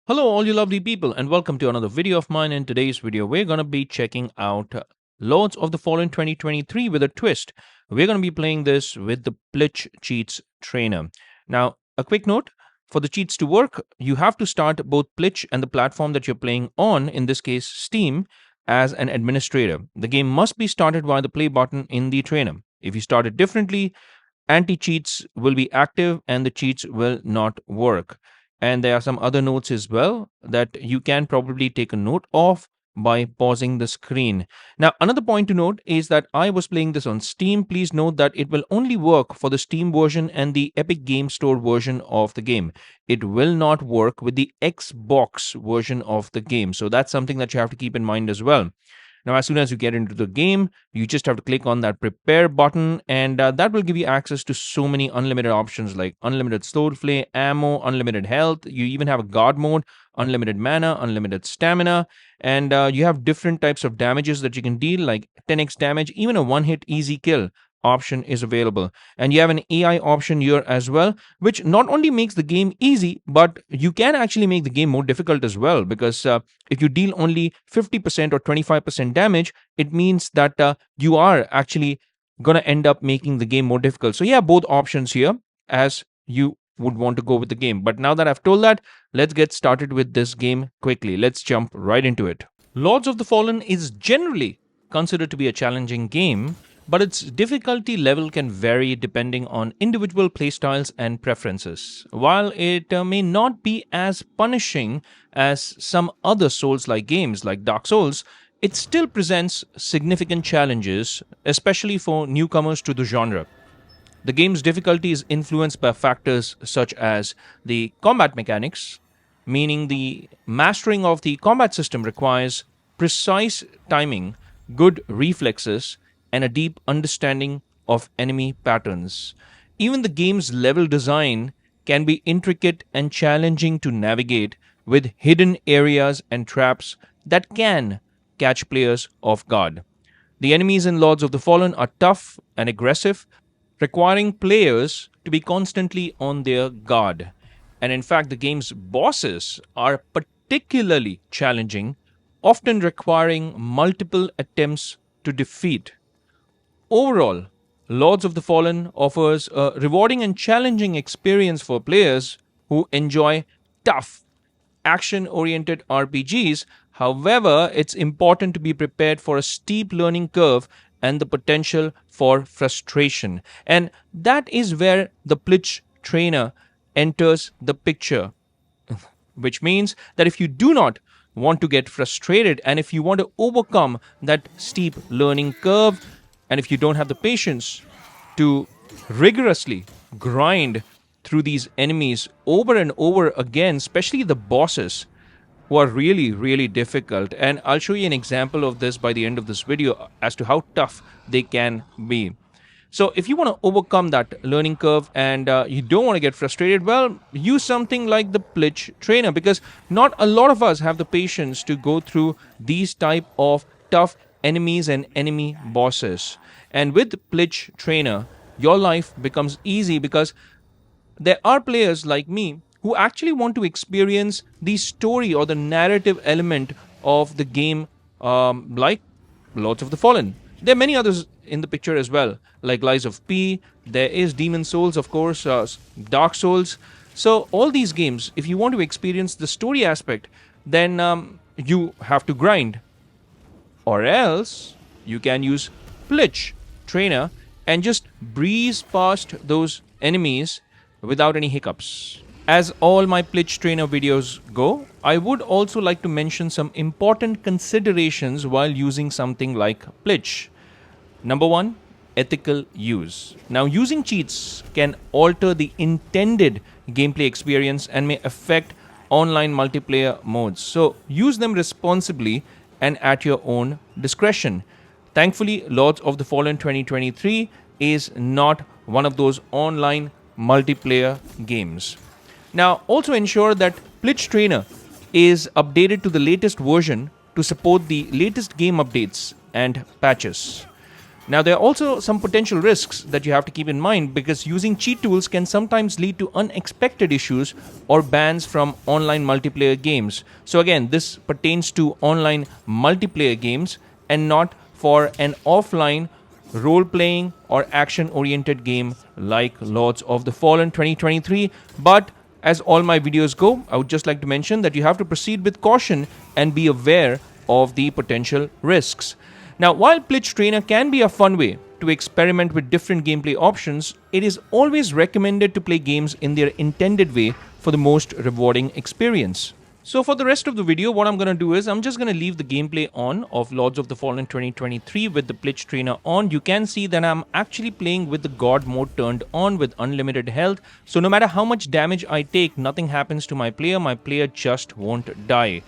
Hello, all you lovely people, and welcome to another video of mine. In today's video, we're going to be checking out Lords of the Fallen 2023 with a twist. We're going to be playing this with the Plitch Cheats trainer. Now, a quick note, for the cheats to work, you have to start both Plitch and the platform that you're playing on, in this case Steam, as an administrator. The game must be started via the play button in the trainer. If you start it differently, anti-cheats will be active and the cheats will not work. And there are some other notes as well that you can probably take a note of by pausing the screen. Now, another point to note is that I was playing this on Steam. Please note that it will only work for the Steam version and the Epic Game Store version of the game. It will not work with the Xbox version of the game. So that's something that you have to keep in mind as well. Now, as soon as you get into the game, you just have to click on that prepare button, and that will give you access to so many unlimited options like unlimited swordplay, ammo, unlimited health. You even have a god mode, unlimited mana, unlimited stamina, and you have different types of damages that you can deal, like 10x damage, even a one-hit easy kill option is available. And you have an AI option here as well, which not only makes the game easy, but you can actually make the game more difficult as well, because if you deal only 50% or 25% damage, it means that you are actually going to end up making the game more difficult. So you have both options here as you would want to go with the game. But now that I've told that, let's get started with this game quickly. Let's jump right into it. Lords of the Fallen is generally considered to be a challenging game, but its difficulty level can vary depending on individual playstyles and preferences. While it may not be as punishing as some other Souls-like games like Dark Souls, it still presents significant challenges, especially for newcomers to the genre. The game's difficulty is influenced by factors such as the combat mechanics, meaning the mastering of the combat system requires precise timing, good reflexes, and a deep understanding of enemy patterns. Even the game's level design can be intricate and challenging to navigate, with hidden areas and traps that can catch players off guard. The enemies in Lords of the Fallen are tough and aggressive, requiring players to be constantly on their guard. And in fact, the game's bosses are particularly challenging, often requiring multiple attempts to defeat. Overall, Lords of the Fallen offers a rewarding and challenging experience for players who enjoy tough, action oriented RPGs. However, it's important to be prepared for a steep learning curve and the potential for frustration. And that is where the Plitch Trainer enters the picture, which means that if you do not want to get frustrated and if you want to overcome that steep learning curve, and if you don't have the patience to rigorously grind through these enemies over and over again, especially the bosses who are really, really difficult. And I'll show you an example of this by the end of this video as to how tough they can be. So if you want to overcome that learning curve and you don't want to get frustrated, well, use something like the Plitch Trainer, because not a lot of us have the patience to go through these type of tough enemies and enemy bosses. And with Plitch Trainer, your life becomes easy, because there are players like me who actually want to experience the story or the narrative element of the game, like Lords of the Fallen. There are many others in the picture as well, like Lies of P. There is Demon Souls, of course, Dark Souls. So all these games, if you want to experience the story aspect, then you have to grind. Or else you can use Plitch Trainer and just breeze past those enemies without any hiccups. As all my Plitch Trainer videos go, I would also like to mention some important considerations while using something like Plitch. Number one, ethical use. Now, using cheats can alter the intended gameplay experience and may affect online multiplayer modes. So, use them responsibly and at your own discretion. Thankfully, Lords of the Fallen 2023 is not one of those online multiplayer games. Now, also ensure that Plitch Trainer is updated to the latest version to support the latest game updates and patches. Now, there are also some potential risks that you have to keep in mind because using cheat tools can sometimes lead to unexpected issues or bans from online multiplayer games. So, again, this pertains to online multiplayer games and not for an offline role playing or action oriented game like Lords of the Fallen 2023. But as all my videos go, I would just like to mention that you have to proceed with caution and be aware of the potential risks. Now, while Plitch Trainer can be a fun way to experiment with different gameplay options, it is always recommended to play games in their intended way for the most rewarding experience. So for the rest of the video, what I'm going to do is I'm just going to leave the gameplay on of Lords of the Fallen 2023 with the Plitch Trainer on. You can see that I'm actually playing with the God mode turned on with unlimited health. So no matter how much damage I take, nothing happens to my player just won't die.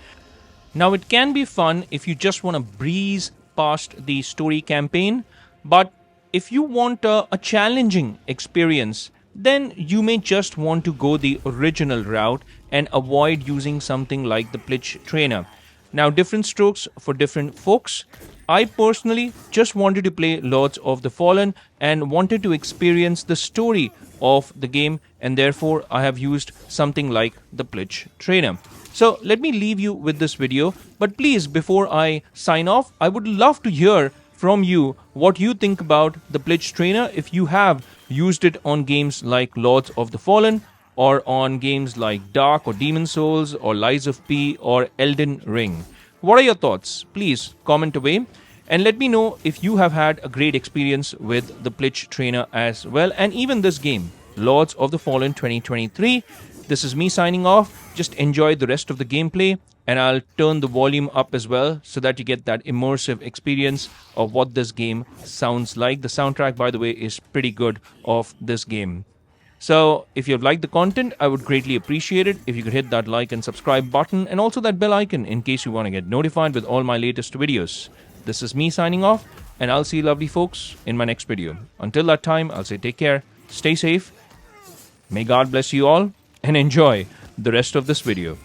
Now, it can be fun if you just want to breeze past the story campaign, but if you want a challenging experience, then you may just want to go the original route and avoid using something like the Plitch Trainer. Now, different strokes for different folks. I personally just wanted to play Lords of the Fallen and wanted to experience the story of the game, and therefore I have used something like the Plitch Trainer. So let me leave you with this video, but please, before I sign off, I would love to hear from you what you think about the Plitch Trainer, if you have used it on games like Lords of the Fallen or on games like Dark or Demon Souls or Lies of P or Elden Ring. What are your thoughts? Please comment away and let me know if you have had a great experience with the Plitch Trainer as well, and even this game, Lords of the Fallen 2023. This is me signing off. Just enjoy the rest of the gameplay, and I'll turn the volume up as well so that you get that immersive experience of what this game sounds like. The soundtrack, by the way, is pretty good of this game. So if you've liked the content, I would greatly appreciate it if you could hit that like and subscribe button and also that bell icon in case you want to get notified with all my latest videos. This is me signing off, and I'll see you lovely folks in my next video. Until that time, I'll say take care, stay safe, may God bless you all, and enjoy the rest of this video.